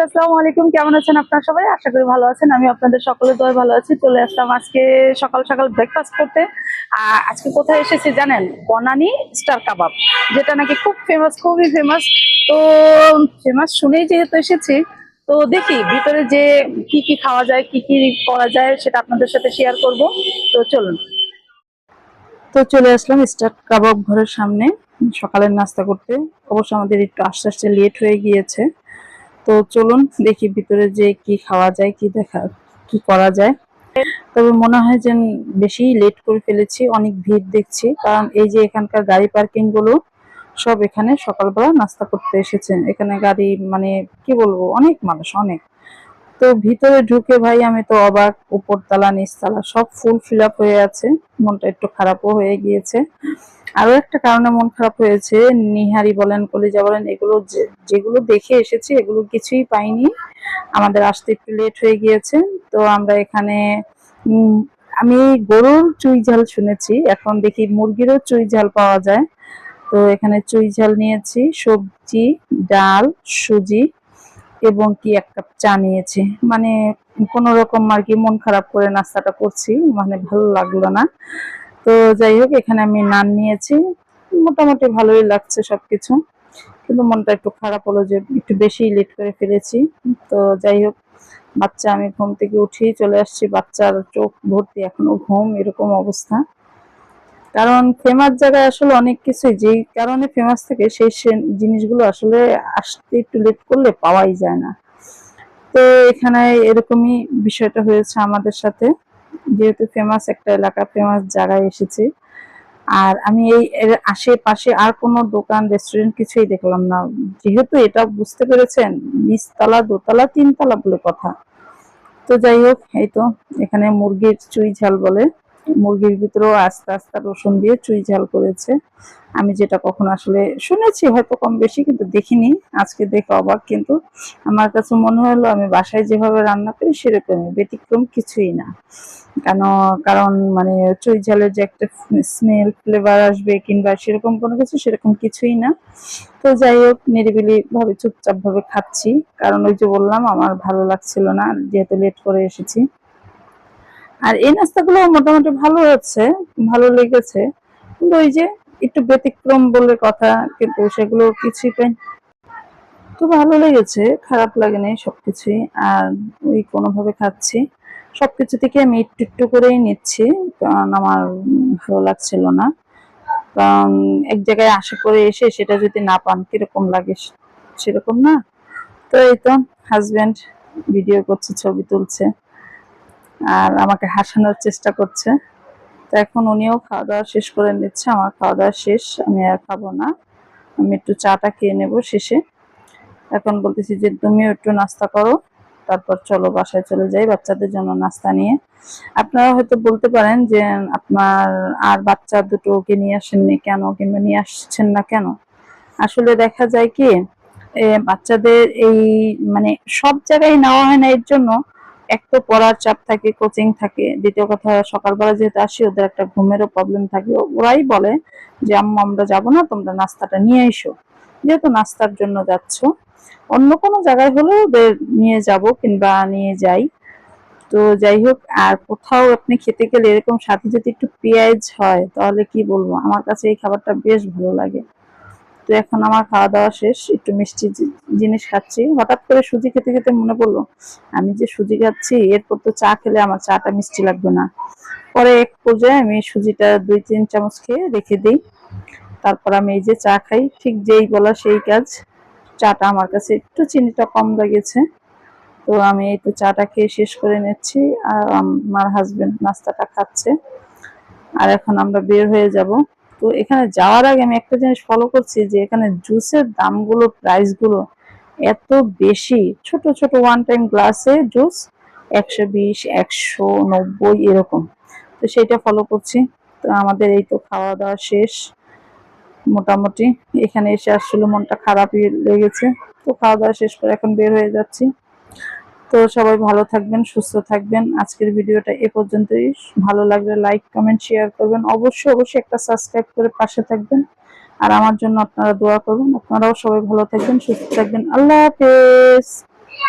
আসসালামু আলাইকুম। কেমন আছেন আপনারা সবাই? আশা করি ভালো আছেন। আমি আপনাদের সকলের দোয়ায় ভালো আছি। চলে আসলাম আজকে সকাল সকাল ব্রেকফাস্ট করতে। আজকে কোথায় এসেছি জানেন? বনানী স্টার কাবাব, যেটা নাকি খুব ফেমাস, খুবই ফেমাস। তো ফেমাস শুনেই যেহেতু এসেছি, তো দেখি ভিতরে যে কি কি খাওয়া যায়, কি কি করা যায় সেটা আপনাদের সাথে শেয়ার করব। তো চলুন। তো চলে আসলাম স্টার কাবাব ঘরের সামনে সকালের নাস্তা করতে। অবশ্য আমাদের একটু আস্তে আস্তে লেট হয়ে গিয়েছে। তো চলুন দেখি ভিতরে যে কি খাওয়া যায়, কি করা যায়। তবে মনে হয় যে বেশি লেট করে ফেলেছি, অনেক ভিড় দেখছি। কারণ এই যে এখানকার গাড়ি পার্কিং গুলো সব এখানে সকালবেলা নাস্তা করতে এসেছেন। এখানে গাড়ি মানে কি বলবো, অনেক মানুষ, অনেক। তো ভিতরে ঢুকে ভাই আমি তো অবাক, উপরতলা নিচতলা সব ফুল ফিল আপ হয়ে আছে। মনটা একটু খারাপও হয়ে গিয়েছে। আরো একটা কারণে মন খারাপ হয়েছে, নিহারি বলেন, কলিজা বলেন, এগুলো যেগুলো দেখে এসেছি এগুলো কিছুই পাইনি। আমাদের আসতে একটু লেট হয়ে গিয়েছে। তো আমরা এখানে উম আমি গরুর চুই ঝাল শুনেছি, এখন দেখি মুরগিরও চুই ঝাল পাওয়া যায়। তো এখানে চুই ঝাল নিয়েছি, সবজি, ডাল, সুজি এবং কি 1 কাপ চা নিয়েছি। মানে কোনো রকম আর কি মন খারাপ করে নাস্তাটা করছি, মানে ভালো লাগলো না। তো যাই হোক, এখানে আমি নান নিয়েছি। মোটামুটি ভালোই লাগছে সবকিছু, কিন্তু মনটা একটু খারাপ হলো যে একটু বেশি লেট করে ফেলেছি। তো যাই হোক, আমি ঘুম থেকে উঠেই চলে আসছি, বাচ্চার চোখ ভর্তি এখনো ঘুম, এরকম অবস্থা। কারণ ফেমাস জায়গায় আসলে অনেক কিছুই যেই কারণে ফেমাস থাকে সেই জিনিসগুলো আসলে আসতে একটু লেট করলে পাওয়াই যায় না। তো এখানে এরকমই বিষয়টা হয়েছে আমাদের সাথে, যেহেতু ফেমাস একটা এলাকা, ফেমাস জায়গায় এসেছি। আর আমি এই এর আশেপাশে আর কোনো দোকান, রেস্টুরেন্ট কিছুই দেখলাম না। যেহেতু এটা বুঝতে পেরেছেন, নিচতলা, দোতলা, তিনতলা বলে কথা। তো যাই হোক, এই তো এখানে মুরগির চুই ঝাল বলে, মুরগির ভিতরেও আস্তে আস্তে রসুন দিয়ে চুই ঝাল করেছে। আমি যেটা কখনো আসলে শুনেছি হয়তো কম বেশি, কিন্তু দেখিনি। আজকে দেখে অবাক, কিন্তু আমার কাছে মনে হলো আমি বাসায় যেভাবে রান্না করি সেরকমই, ব্যতিক্রম কিছুই না। কেন? কারণ মানে চুই ঝালের যে একটা স্মেল, ফ্লেভার আসবে কিংবা সেরকম কোনো কিছু, সেরকম কিছুই না। তো যাই হোক, নিরিবিলি ভাবে চুপচাপ ভাবে খাচ্ছি। কারণ ওই যে বললাম আমার ভালো লাগছিল না, যেহেতু লেট করে এসেছি। আর এই নাস্তাগুলো মোটামুটি ভালো হচ্ছে, ভালো লেগেছে। কিন্তু ওই যে একটু ব্যতিক্রম বলে কথা, কিন্তু সেগুলো কিছুই পাই। তো ভালো লেগেছে, খারাপ লাগেনি সবকিছুই। আর ওই কোনোভাবে খাচ্ছি। সবকিছু থেকে আমি একটু একটু করেই নিচ্ছি, কারণ আমার ভালো লাগছিল না। কারণ এক জায়গায় আশা করে এসে সেটা যদি না পান কিরকম লাগে, সেরকম না। তো এই তো হাজবেন্ড ভিডিও করছে, ছবি তুলছে আর আমাকে হাসানোর চেষ্টা করছে। তো এখন উনিও খাওয়া দাওয়া শেষ করে নিচ্ছে, আমার খাওয়া দাওয়া শেষ, আমি আর খাবো না। আমি একটু চাটা খেয়ে নেবো শেষে। এখন বলতেছি যে তুমিও একটু নাস্তা করো, তারপর চলো বাসায় চলে যাই বাচ্চাদের জন্য নাস্তা নিয়ে। আপনারা হয়তো বলতে পারেন যে আপনার আর বাচ্চা দুটোকে নিয়ে আসেননি কেন, কিংবা নিয়ে আসছেন না কেন। আসলে দেখা যায় কি, বাচ্চাদের এই মানে সব জায়গায় নেওয়া হয় না এর জন্য, এক তো পড়ার চাপ থাকে, কোচিং থাকে, দ্বিতীয় কথা সকালবেলা যেহেতু আসি ওদের একটা ঘুমেরও প্রবলেম থাকে। ওরাই বলে যে আম্মু আমরা যাবো না, তোমরা নাস্তাটা নিয়ে এসো। যেহেতু নাস্তার জন্য যাচ্ছ, অন্য কোনো জায়গায় হলেও ওদের নিয়ে যাব কিংবা নিয়ে যাই। তো যাই হোক, আর কোথাও আপনি খেতে গেলে এরকম সাথে যদি একটু পেঁয়াজ হয় তাহলে কি বলবো, আমার কাছে এই খাবারটা বেশ ভালো লাগে। তো এখন আমার খাওয়া দাওয়া শেষ, একটু মিষ্টি জিনিস খাচ্ছি। হঠাৎ করে সুজি খেতে খেতে মনে পড়লো আমি যে সুজি খাচ্ছি, এরপর তো চা খেলে আমার চাটা মিষ্টি লাগবে না। পরে এক পর্যায়ে আমি সুজিটা 2-3 চামচ খেয়ে রেখে দিই, তারপর আমি এই যে চা খাই। ঠিক যেই বলা সেই কাজ, চাটা আমার কাছে একটু চিনিটা কম লেগেছে। তো আমি এই তো চাটা খেয়ে শেষ করে নিচ্ছি, আর আমার হাজবেন্ড নাস্তাটা খাচ্ছে। আর এখন আমরা বের হয়ে যাব। তো এখানে যাওয়ার আগে আমি একটা জিনিস ফলো করছি, যে এখানে জুসের দামগুলো, প্রাইসগুলো এত বেশি। ছোট ছোট ওয়ান টাইম গ্লাসে জুস 120, 190 এরকম। তো সেটা ফলো করছি। তো আমাদের এই তো খাওয়া দাওয়া শেষ মোটামুটি। এখানে এসে আসলে মনটা খারাপই লেগেছে। তো খাওয়া দাওয়া শেষ করে এখন বের হয়ে যাচ্ছি। তো সবাই ভালো থাকবেন, সুস্থ থাকবেন। আজকের ভিডিওটা এ পর্যন্তই। ভালো লাগলে লাইক, কমেন্ট, শেয়ার করবেন। অবশ্যই অবশ্যই একটা সাবস্ক্রাইব করে পাশে থাকবেন। আর আমার জন্য আপনারা দোয়া করুন। আপনারাও সবাই ভালো থাকবেন, সুস্থ থাকবেন। আল্লাহ হাফেজ।